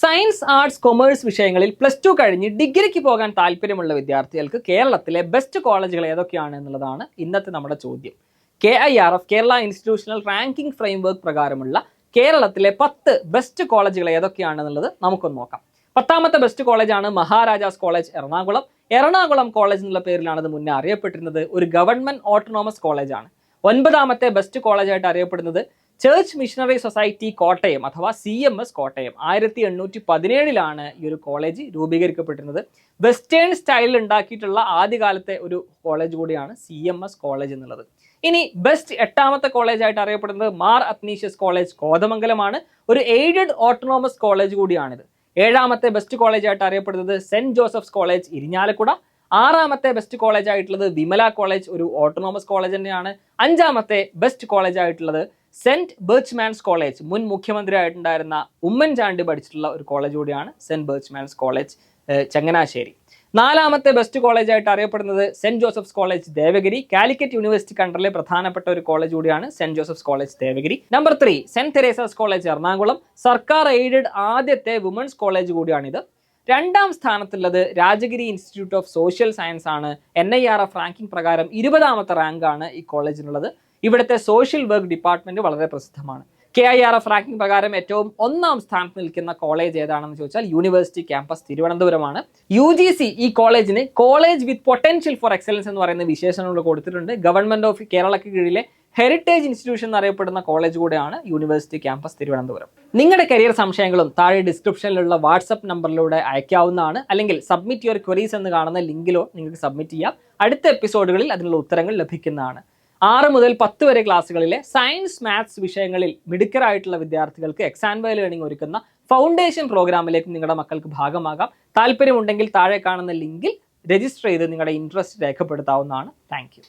Science, arts, commerce വിഷയങ്ങളിൽ +2 കഴിഞ്ഞ് ഡിഗ്രിക്ക് പോകാൻ താല്പര്യമുള്ള വിദ്യാർത്ഥികൾക്ക് കേരളത്തിലെ ബെസ്റ്റ് കോളേജുകൾ ഏതൊക്കെയാണ് എന്നുള്ളതാണ് ഇന്നത്തെ നമ്മുടെ ചോദ്യം. KIRF Kerala institutional ranking framework പ്രകാരമുള്ള കേരളത്തിലെ 10 ബെസ്റ്റ് കോളേജുകൾ ഏതൊക്കെയാണെന്നുള്ളത് നമുക്കൊന്ന് നോക്കാം. 10ാമത്തെ ബെസ്റ്റ് കോളേജാണ് മഹാരാജാസ് കോളേജ് എറണാകുളം. എറണാകുളം കോളേജ് എന്നുള്ള പേരിലാണ് ഇത് മുന്നേ അറിയപ്പെട്ടിരുന്നത്. ഒരു ഗവൺമെന്റ് ഓട്ടോണോമസ് കോളേജാണ്. 9ാമത്തെ ബെസ്റ്റ് കോളേജായിട്ട് അറിയപ്പെടുന്നത് ചർച്ച് മിഷണറി സൊസൈറ്റി കോട്ടയം അഥവാ CMS കോട്ടയം. 1817 ഈ ഒരു കോളേജ് രൂപീകരിക്കപ്പെട്ടിരുന്നത്. വെസ്റ്റേൺ സ്റ്റൈലിൽ ഉണ്ടാക്കിയിട്ടുള്ള ആദ്യകാലത്തെ ഒരു കോളേജ് കൂടിയാണ് CMS കോളേജ് എന്നുള്ളത്. ഇനി ബെസ്റ്റ് 8ാമത്തെ കോളേജായിട്ട് അറിയപ്പെടുന്നത് മാർ അത്നീഷ്യസ് കോളേജ് കോതമംഗലമാണ്. ഒരു എയ്ഡഡ് ഓട്ടോണോമസ് കോളേജ് കൂടിയാണിത്. 7ാമത്തെ ബെസ്റ്റ് കോളേജായിട്ട് അറിയപ്പെടുന്നത് സെന്റ് ജോസഫ്സ് കോളേജ് ഇരിഞ്ഞാലക്കുട. 6ാമത്തെ ബെസ്റ്റ് കോളേജ് ആയിട്ടുള്ളത് വിമല കോളേജ്, ഒരു ഓട്ടോണോമസ് കോളേജ് തന്നെയാണ്. 5ാമത്തെ ബെസ്റ്റ് കോളേജ് ആയിട്ടുള്ളത് സെന്റ് ബർച്ച്മാൻസ് കോളേജ്, മുൻ മുഖ്യമന്ത്രി ആയിട്ടുണ്ടായിരുന്ന ഉമ്മൻചാണ്ടി പഠിച്ചിട്ടുള്ള ഒരു കോളേജ് കൂടിയാണ് സെന്റ് ബർച്ച്മാൻസ് കോളേജ് ചങ്ങനാശ്ശേരി. 4ാമത്തെ ബെസ്റ്റ് കോളേജ് ആയിട്ട് അറിയപ്പെടുന്നത് Saint Joseph's college Devagiri, Calicut university കണ്ടറിലെ പ്രധാനപ്പെട്ട ഒരു കോളേജ് കൂടിയാണ് Saint Joseph's college Devagiri. Number 3 Saint Teresa's college Ernakulam, സർക്കാർ എയ്ഡഡ് ആദ്യത്തെ വുമൻസ് കോളേജ് കൂടിയാണിത്. 2ാം സ്ഥാനത്തുള്ളത് Rajagiri institute of social science ആണ്. NIRF റാങ്കിംഗ് പ്രകാരം 20ാമത്തെ റാങ്കാണ് ഈ കോളേജിനുള്ളത്. ഇവിടുത്തെ സോഷ്യൽ വർക്ക് ഡിപ്പാർട്ട്മെന്റ് വളരെ പ്രസിദ്ധമാണ്. KIRF റാങ്കിംഗ് പ്രകാരം ഏറ്റവും 1ാം സ്ഥാനത്ത് നിൽക്കുന്ന കോളേജ് ഏതാണെന്ന് ചോദിച്ചാൽ യൂണിവേഴ്സിറ്റി ക്യാമ്പസ് തിരുവനന്തപുരമാണ്. UGC ഈ കോളേജിന് college with potential for excellence എന്ന് പറയുന്ന വിശേഷണങ്ങൾ കൊടുത്തിട്ടുണ്ട്. ഗവൺമെന്റ് ഓഫ് കേരളയ്ക്ക് കീഴിലെ ഹെറിറ്റേജ് ഇൻസ്റ്റിറ്റ്യൂഷൻ എന്നറിയപ്പെടുന്ന കോളേജ് കൂടെയാണ് യൂണിവേഴ്സിറ്റി ക്യാമ്പസ് തിരുവനന്തപുരം. നിങ്ങളുടെ കരിയർ സംശയങ്ങളും താഴെ ഡിസ്ക്രിപ്ഷനിലുള്ള വാട്സ്ആപ്പ് നമ്പറിലൂടെ അയക്കാവുന്നതാണ്. അല്ലെങ്കിൽ സബ്മിറ്റ് യുവർ ക്വറീസ് എന്ന് കാണുന്ന ലിങ്കിലോ നിങ്ങൾക്ക് സബ്മിറ്റ് ചെയ്യാം. അടുത്ത എപ്പിസോഡുകളിൽ അതിനുള്ള ഉത്തരങ്ങൾ ലഭിക്കുന്നതാണ്. 6 മുതൽ 10 വരെ ക്ലാസ്സുകളിലെ സയൻസ്, മാത്സ് വിഷയങ്ങളിൽ മിടുക്കരായിട്ടുള്ള വിദ്യാർത്ഥികൾക്ക് എക്സാം ലേണിംഗ് ഒരുക്കുന്ന ഫൗണ്ടേഷൻ പ്രോഗ്രാമിലേക്ക് നിങ്ങളുടെ മക്കൾക്ക് ഭാഗമാകാം. താല്പര്യമുണ്ടെങ്കിൽ താഴെ കാണുന്ന ലിങ്കിൽ രജിസ്റ്റർ ചെയ്ത് നിങ്ങളുടെ ഇൻട്രസ്റ്റ് രേഖപ്പെടുത്താവുന്നതാണ്. താങ്ക്